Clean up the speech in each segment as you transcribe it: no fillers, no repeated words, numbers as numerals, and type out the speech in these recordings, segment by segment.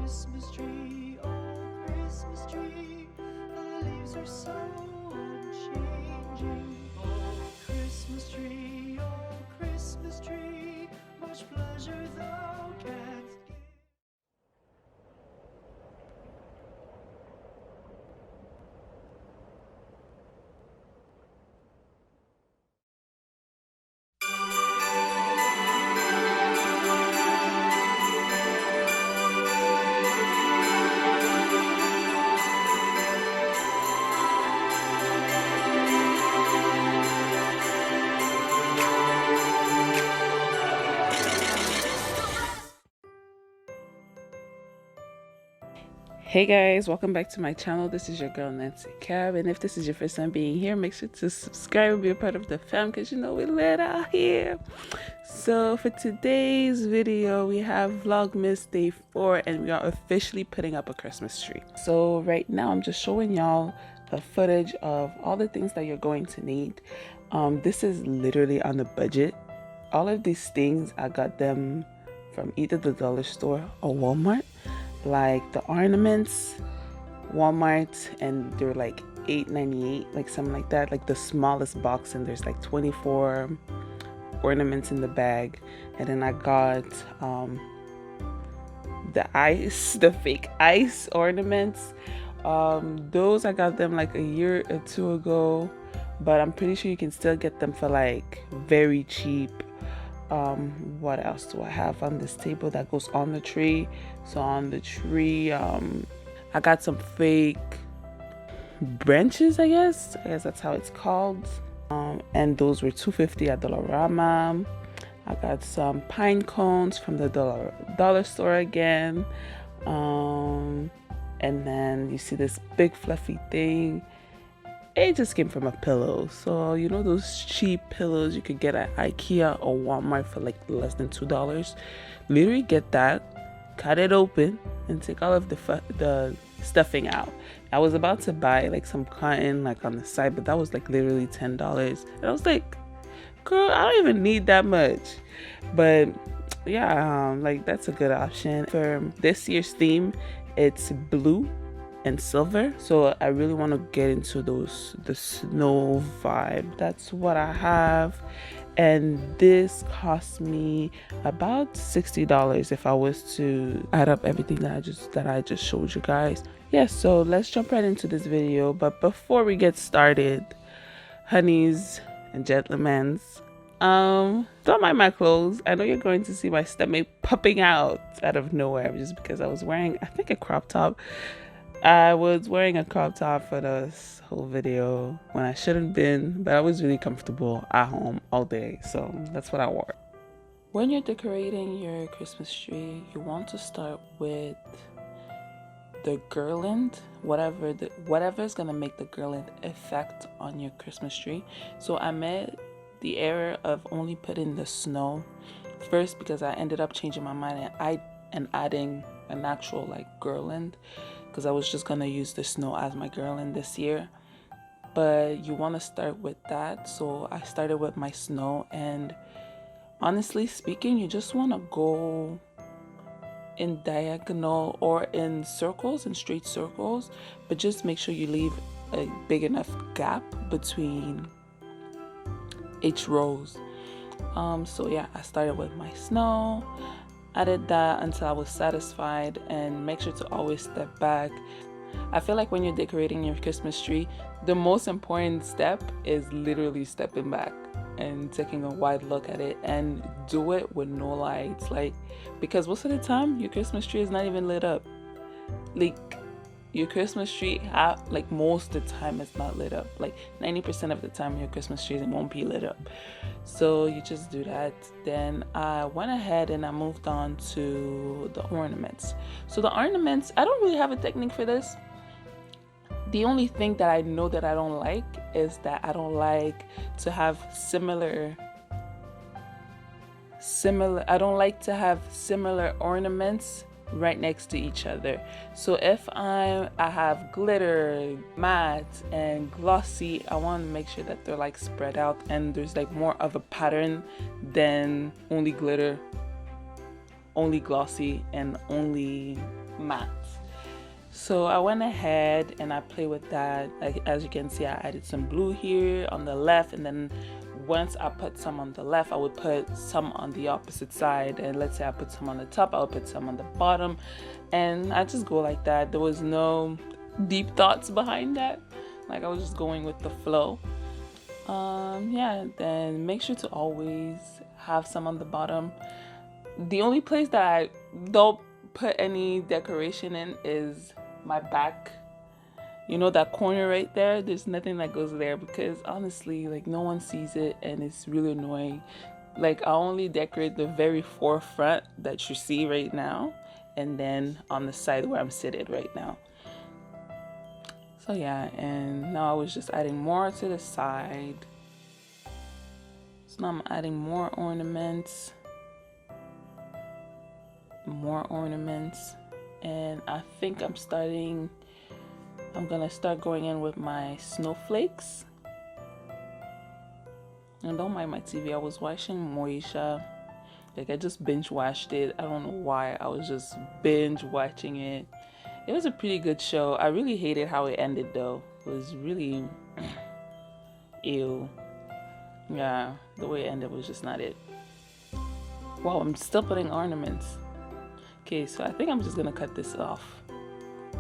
Christmas tree, oh Christmas tree, the leaves are so unchanging. Oh Christmas tree, much pleasure thou canst give. Hey guys, welcome back to my channel. This is your girl Naancykab, and if this is your first time being here, make sure to subscribe and be a part of the fam because you know we lit out here. So for today's video, we have Vlogmas day 4 and we are officially putting up a Christmas tree. So right now I'm just showing y'all a footage of all the things that you're going to need. This is literally on the budget. All of these things I got them from either the dollar store or Walmart. Like the ornaments, Walmart, and they're like $8.98, like something like that, like the smallest box, and there's like 24 ornaments in the bag. And then I got the fake ice ornaments. Those I got them like a year or two ago, but I'm pretty sure you can still get them for like very cheap. What else do I have on this table that goes on the tree? So on the tree, I got some fake branches, I guess that's how it's called, and those were $2.50 at Dollarama. I got some pine cones from the dollar store again, and then you see this big fluffy thing. It just came from a pillow. So you know those cheap pillows you could get at IKEA or Walmart for like less than $2? Literally get that, cut it open, and take all of the stuffing out. I was about to buy like some cotton like on the side, but that was like literally $10. And I was like, girl, I don't even need that much. But yeah, like that's a good option. For this year's theme, it's blue and silver, so I really want to get into the snow vibe. That's what I have, and this cost me about $60 if I was to add up everything that I just showed you guys. Yeah, so let's jump right into this video. But before we get started, honeys and gentlemen, don't mind my clothes. I know you're going to see my stomach popping out of nowhere just because I was wearing, I think, a crop top. I was wearing a crop top for this whole video when I shouldn't been, but I was really comfortable at home all day, so that's what I wore. When you're decorating your Christmas tree, you want to start with the girland, whatever is gonna make the girland effect on your Christmas tree. So I made the error of only putting the snow first because I ended up changing my mind and adding an actual like girland, because I was just gonna use the snow as my girland this year. But you want to start with that, so I started with my snow, and honestly speaking, you just want to go in diagonal or in circles, in straight circles, but just make sure you leave a big enough gap between each rows. So yeah, I started with my snow. I did that until I was satisfied, and make sure to always step back. I feel like when you're decorating your Christmas tree, the most important step is literally stepping back and taking a wide look at it, and do it with no lights, like, because most of the time your Christmas tree is not even lit up. Like, your Christmas tree, like most of the time, it's not lit up. Like 90% of the time your Christmas tree won't be lit up. So you just do that. Then I went ahead and I moved on to the ornaments. So the ornaments, I don't really have a technique for this. The only thing that I know that I don't like is that I don't like to have similar I don't like to have similar ornaments right next to each other. So if I have glitter, matte, and glossy, I want to make sure that they're like spread out and there's like more of a pattern than only glitter only glossy and only matte. So I went ahead and I played with that. Like, as you can see, I added some blue here on the left, and then once I put some on the left, I would put some on the opposite side. And let's say I put some on the top, I would put some on the bottom, and I just go like that. There was no deep thoughts behind that. Like, I was just going with the flow. Yeah, then make sure to always have some on the bottom. The only place that I don't put any decoration in is my back. You know, that corner right there, there's nothing that goes there, because honestly, like, no one sees it and it's really annoying. Like, I only decorate the very forefront that you see right now, and then on the side where I'm seated right now. So yeah, and now I was just adding more to the side. So now I'm adding more ornaments, and I think I'm gonna start going in with my snowflakes. And don't mind my TV, I was watching Moesha. Like, I just binge watched it. I don't know why, I was just binge watching it. It was a pretty good show. I really hated how it ended though. It was really ew. Yeah, the way it ended was just not it. Wow, I'm still putting ornaments. Okay, so I think I'm just gonna cut this off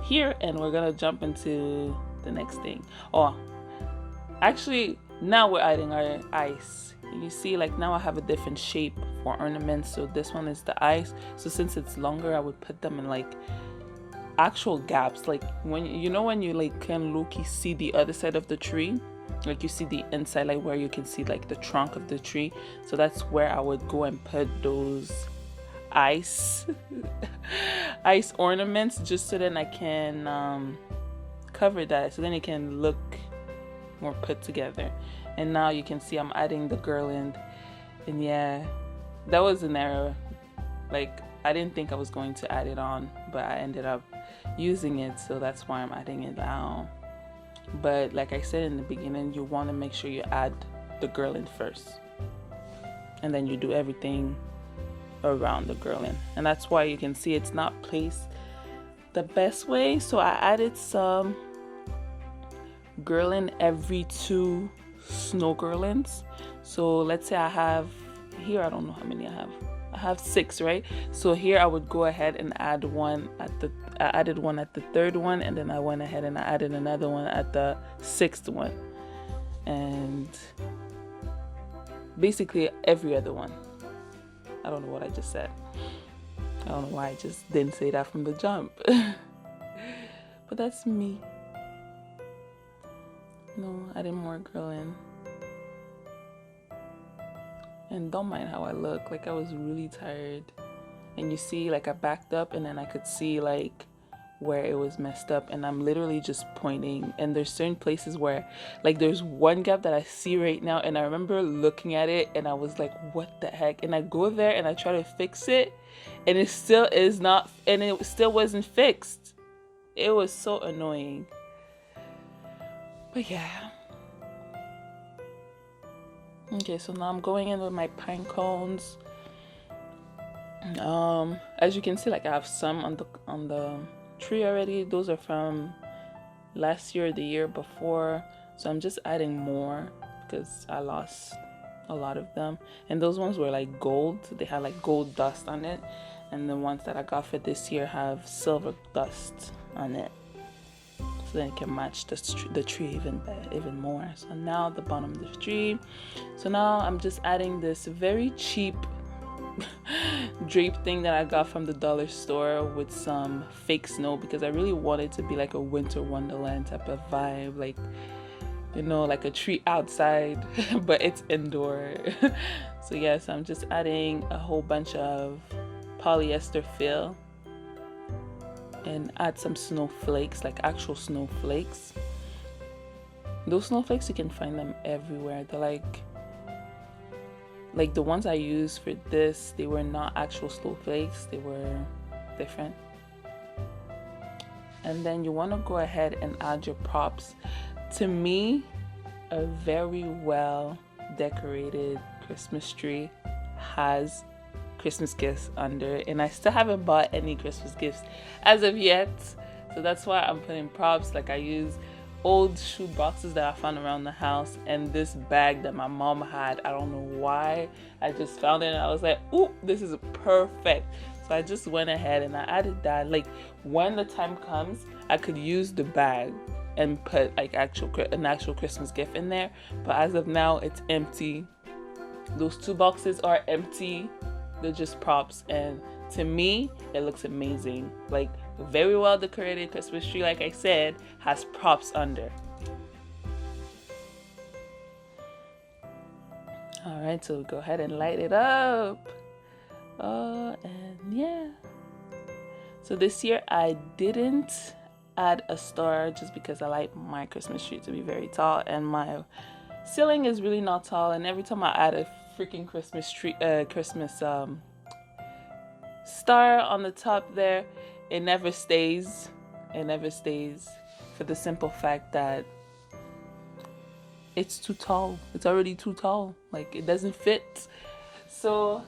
here, and we're gonna jump into the next thing. Oh, actually, now we're adding our ice. You see, like, now I have a different shape for ornaments. So this one is the ice. So since it's longer, I would put them in like actual gaps, like when you like can look, you see the other side of the tree, like you see the inside, like where you can see like the trunk of the tree. So that's where I would go and put those ice ornaments, just so then I can cover that, so then it can look more put together. And now you can see I'm adding the garland, and yeah, that was an error. Like, I didn't think I was going to add it on, but I ended up using it, so that's why I'm adding it now. But like I said in the beginning, you want to make sure you add the garland first, and then you do everything around the garland. And that's why you can see it's not placed the best way. So I added some garland every 2 snow garlands. So let's say I have here, I don't know how many I have 6, right? So here I would go ahead and add one at the I added one at the 3rd one, and then I went ahead and I added another one at the 6th one, and basically every other one. I don't know what I just said. I don't know why I just didn't say that from the jump. But that's me. No, adding more garland. And don't mind how I look. Like, I was really tired. And you see, like, I backed up, and then I could see like where it was messed up, and I'm literally just pointing. And there's certain places where, like, there's one gap that I see right now, and I remember looking at it and I was like, what the heck? And I go there and I try to fix it, and it still is not, and it still wasn't fixed. It was so annoying. But yeah. Okay, so now I'm going in with my pine cones. As you can see, like, I have some on the tree already. Those are from last year or the year before, so I'm just adding more because I lost a lot of them. And those ones were like gold, they had like gold dust on it, and the ones that I got for this year have silver dust on it, so then it can match the tree even more. So now the bottom of the tree. So now I'm just adding this very cheap drape thing that I got from the dollar store with some fake snow, because I really wanted to be like a winter wonderland type of vibe, like, you know, like a tree outside but it's indoor. So yes, I'm just adding a whole bunch of polyester fill and add some snowflakes, like actual snowflakes. Those snowflakes, you can find them everywhere. They're like the ones I used for this, they were not actual snowflakes, they were different. And then you want to go ahead and add your props. To me, a very well decorated Christmas tree has Christmas gifts under, and I still haven't bought any Christmas gifts as of yet. So that's why I'm putting props. Like, I use old shoe boxes that I found around the house, and this bag that my mom had. I don't know why. I just found it and I was like, ooh, this is perfect. So I just went ahead and I added that. Like, when the time comes, I could use the bag and put like an actual Christmas gift in there. But as of now, it's empty. Those two boxes are empty. They're just props, and to me, it looks amazing. Like, very well decorated Christmas tree, like I said, has props under. All right, so go ahead and light it up. And yeah. So this year I didn't add a star just because I like my Christmas tree to be very tall, and my ceiling is really not tall, and every time I add a freaking Christmas star on the top there, it never stays. It never stays, for the simple fact that it's too tall. It's already too tall. Like, it doesn't fit. So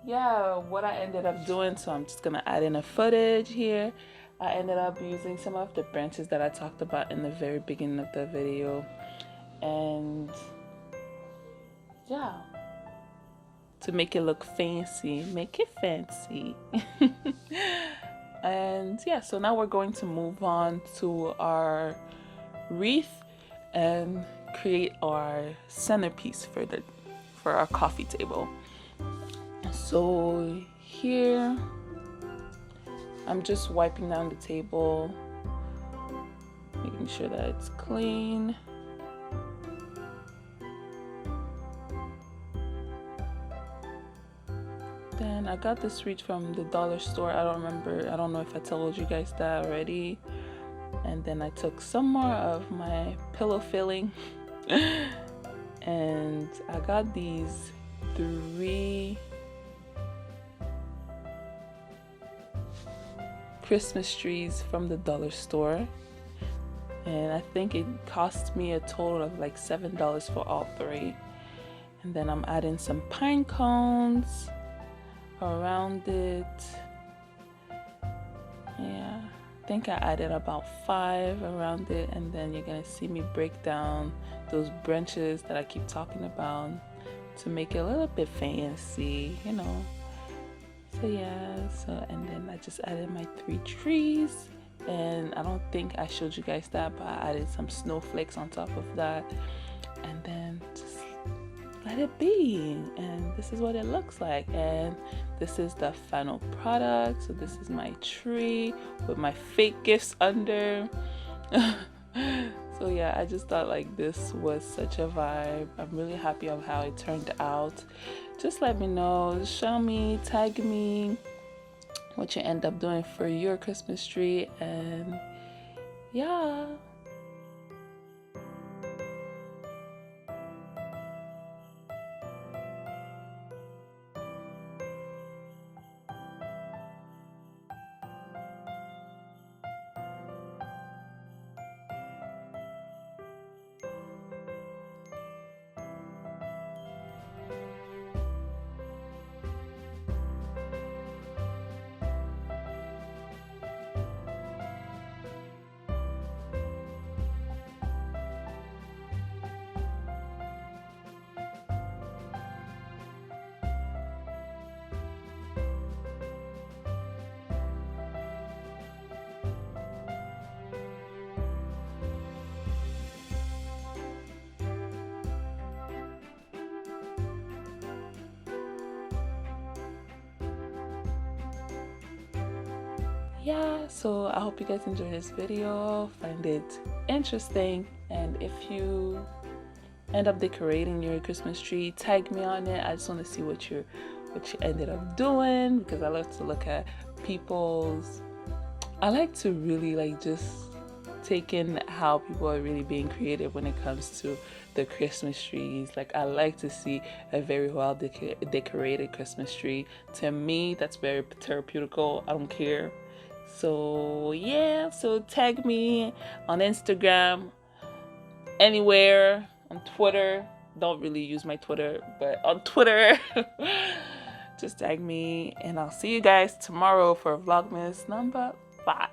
yeah, what I ended up doing, so I'm just gonna add in a footage here. I ended up using some of the branches that I talked about in the very beginning of the video, and yeah, to make it look fancy, make it fancy. And yeah, so now we're going to move on to our wreath and create our centerpiece for our coffee table. So here, I'm just wiping down the table, making sure that it's clean. Then I got this wreath from the dollar store. I don't know if I told you guys that already. And then I took some more of my pillow filling and I got these 3 Christmas trees from the dollar store, and I think it cost me a total of like $7 for all 3. And then I'm adding some pine cones around it. Yeah, I think I added about 5 around it, and then you're gonna see me break down those branches that I keep talking about to make it a little bit fancy, you know. So yeah, and then I just added my 3 trees, and I don't think I showed you guys that, but I added some snowflakes on top of that, and then just let it be. And this is what it looks like, and this is the final product. So this is my tree with my fake gifts under. So yeah, I just thought like this was such a vibe. I'm really happy of how it turned out. Just let me know, show me, tag me what you end up doing for your Christmas tree, and yeah. Yeah, so I hope you guys enjoyed this video, find it interesting, and if you end up decorating your Christmas tree, tag me on it. I just want to see what you ended up doing, because I love to look at I like to really like just take in how people are really being creative when it comes to the Christmas trees. Like, I like to see a very well decorated Christmas tree. To me, that's very therapeutical. I don't care. So yeah, so tag me on Instagram, anywhere, on Twitter. Don't really use my Twitter, but on Twitter. just tag me, and I'll see you guys tomorrow for Vlogmas number 5.